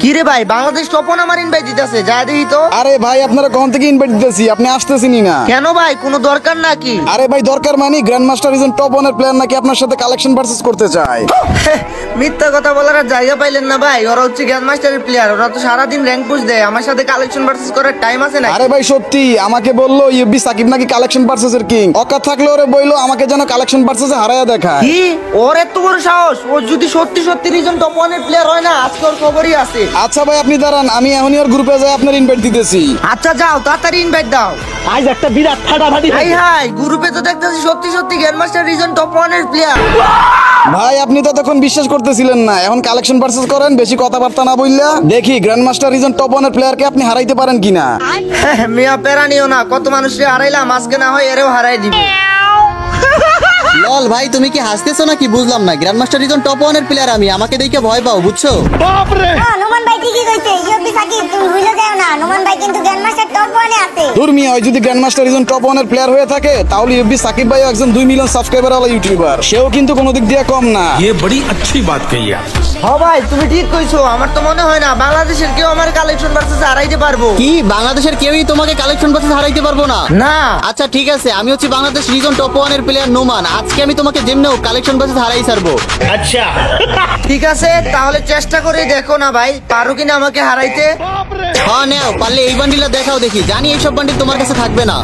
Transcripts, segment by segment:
কি রে ভাই, বাংলাদেশ টপ ওয়ান আমার ইনভাইট দিতেছে, যা দেখি তো। আরে ভাই আপনারা কোন থেকে ইনভাইট দিতেছি, আপনি আসতেছেনই না কেন ভাই, কোনো দরকার নাকি? আরে ভাই দরকার মানে গ্র্যান্ড মাস্টার রিজন টপ ওয়ানের প্লেয়ার নাকি আপনার সাথে কালেকশন ভার্সেস করতে চায়। মিথ্যা কথা বলার আর জায়গা পাইলেন না ভাই, ওরা হচ্ছে গ্র্যান্ড মাস্টারের প্লেয়ার, ওরা তো সারাদিন র্যাঙ্ক পুশ দেয়, আমার সাথে কালেকশন ভার্সেস করার টাইম আছে না। আরে ভাই সত্যি আমাকে বললো ইউবি সাকিব নাকি কালেকশন ভার্সেস এর কিং, অকাত থাকলে ওরে বইলো আমাকে যেন কালেকশন ভার্সেস হারায়া দেখায়। কি ওর এত বড় সাহস? ও যদি সত্যি সত্যি রিজন টপ ওয়ানের প্লেয়ার হয় না, আজকে ওর খবরই আছে। আচ্ছা ভাই আপনি দাঁড়ান, আমি এখনই ওর গ্রুপে যাই আপনার ইনভাইট দিতেছি। আচ্ছা যাও, তাড়াতাড়ি ইনভাইট দাও। আজ একটা বিরাট ফাটাফাটি হাই হাই, গ্রুপে তো দেখতেছি সত্যি সত্যি গ্র্যান্ড মাস্টার রিজন টপ ওয়ানের প্লেয়ার। ভাই আপনি তো তখন বিশ্বাস করতেছিলেন না, এখন কালেকশন ভার্সেস করেন, বেশি কথাবার্তা না বললা, দেখি গ্র্যান্ড মাস্টার রিজন টপ ওয়ানের প্লেয়ারকে আপনি হারাইতে পারেন কিনা। মিয়া পেরা নিও না, কত মানুষকে হারাইলাম, আজকে না হয় এরেও হারাই দিব। লল ভাই তুমি কি হাসতেছো নাকি বুঝলাম না, গ্র্যান্ড মাস্টার রিজন টপ ওয়ানের প্লেয়ার আমি, আমাকে দেখে ভয় পাও বুঝছো? বাপ রে নোমান ভাই ঠিকই কইছে, ইউবি সাকিব তুমি ভুলে যাও না, নোমান ভাই কিন্তু গ্র্যান্ড মাস্টার টপ ওয়ানে আছে। দূর মিয়া, ওই যদি গ্র্যান্ড মাস্টার রিজন টপ ওয়ানের প্লেয়ার হয়ে থাকে তাহলে ইউবি সাকিব ভাই একজন 2 মিলিয়ন সাবস্ক্রাইবার ওয়ালা ইউটিউবার, সেও কিন্তু কোনো দিক দিয়ে কম না। ये बड़ी अच्छी बात कही आप। হ্যাঁ ভাই তুমি ঠিক কইছো, আমার তো মনে হয় না বাংলাদেশের কেউ আমার কালেকশন ভার্সেস হারাইতে পারবো। কি বাংলাদেশের কেউই তোমাকে কালেকশন ভার্সেস হারাইতে পারবো না? না আচ্ছা ঠিক আছে, আমি হচ্ছে বাংলাদেশ রিজন টপ ওয়ানের প্লেয়ার নোমান, আজকে আমি তোমাকে যেমনেও কালেকশন ভার্সেস হারাই ছাড়বো। আচ্ছা ঠিক আছে, তাহলে চেষ্টা করে দেখো না ভাই, পারো কিনা আমাকে হারাইতে। হ্যাঁ নেও, পারলে এই বান্ডিলটা দেখাও দেখি, জানি এইসব বান্ডিল তোমার কাছে থাকবে না।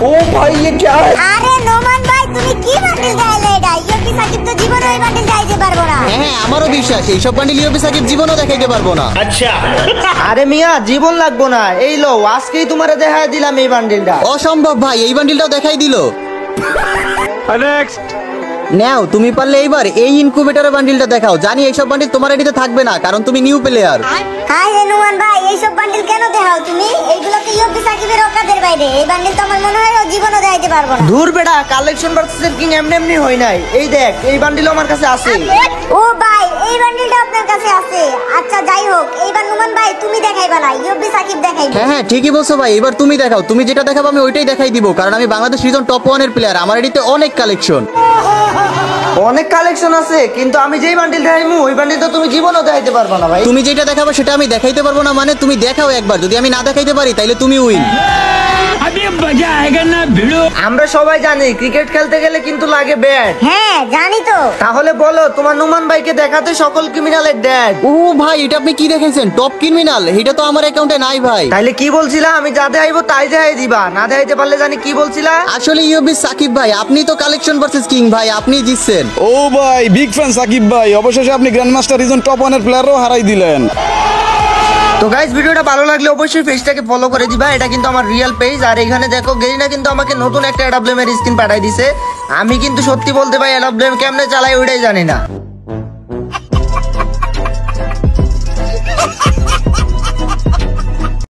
আরে নোমান ভাই তুমি কি বান্ডিল গাইলে এটা, ইউবি সাকিব তো জীবনে ওই বান্ডিল গাইতে পারবো না। হ্যাঁ হ্যাঁ আমারও বিশ্বাস, এইসব বান্ডিল ইউবি সাকিব জীবনও দেখাইতে পারবো না। আচ্ছা আরে মিয়া জীবন লাগবো না, এই লো আজকেই তোমারে দেখাই দিলাম এই বান্ডিলটা। অসম্ভব ভাই, এই বান্ডিলটাও দেখাই দিল। নেক্সট নাও তুমি পারলে এইবার এই ইনকিউবেটরের বান্ডিলটা দেখাও, জানি এইসব বান্ডিল তোমার এডিতে থাকবে না, কারণ তুমি নিউ প্লেয়ার। হাই রে নোমান ভাই, এইসব বান্ডিল কেন দেখাও তুমি? এইগুলো তো ইউবি সাকিবের অকাতের বাইরে, এই বান্ডিল তো আমার মনে হয় ও জীবনও দেখাইতে পারবো না। দূর বেটা, কালেকশন ভার্সেস কিং এমনি এমনি হয় নাই, এই দেখ এই বান্ডিল আমার কাছে আছে। ও ভাই এই বান্ডিলটা আপনার কাছে আছে, আচ্ছা যাই হোক, এইবার নোমান ভাই তুমি দেখাইবা না, ইউবি সাকিব দেখাইবে। হ্যাঁ হ্যাঁ ঠিকই বলছো ভাই, এবার তুমি দেখাও, তুমি যেটা দেখাবো আমি ওইটাই দেখাই দিব, কারণ আমি বাংলাদেশ রিজন টপ ওয়ানের প্লেয়ার, আমার এডিতে অনেক কালেকশন। অনেক কালেকশন আছে, কিন্তু আমি যেই বান্ডিল দেখাইমু ওই বান্ডিল তো তুমি জীবনও দেখাইতে পারবা না ভাই। তুমি যেটা দেখাবো সেটা আমি দেখাইতে পারবো না মানে, তুমি দেখাও একবার, যদি আমি না দেখাইতে পারি তাইলে তুমি উইন। अभी मजा आएगा ना भिड़ो। আমরা সবাই জানি ক্রিকেট খেলতে গেলে কিন্তু লাগে ব্যাট। হ্যাঁ জানি তো। তাহলে বলো তোমার নুমান ভাইকে দেখাতে সকল ক্রিমিনালের ড্যাড। ও ভাই এটা আপনি কি দেখাইছেন, টপ ক্রিমিনাল, এটা তো আমার অ্যাকাউন্টে নাই ভাই। তাইলে কি বলছিলা, আমি যা দেখাইবো তাই দেখাই দিবা, না দেখাইতে পারলে জানি কি বলছিলা। আসলে ইউবি সাকিব ভাই আপনি তো কালেকশন ভার্সেস কিং ভাই, আপনি জিতছেন। ও ভাই বিগ ফ্যান সাকিব ভাই, অবশেষে আপনি গ্র্যান্ড মাস্টার রিজন টপ ওয়ানের প্লেয়ারও হারাই দিলেন। তো গাইস ভিডিওটা ভালো লাগলে অবশ্যই পেজটাকে ফলো করে দিবা, এটা কিন্তু আমার রিয়েল পেজ। আর এখানে দেখো গেরিনা কিন্তু আমাকে নতুন একটা এডাব্লিউএম এর স্কিন পাঠাই দিছে, আমি কিন্তু সত্যি বলতে ভাই এডাব্লিউএম কেমনে চালাই ওইটাই জানি না।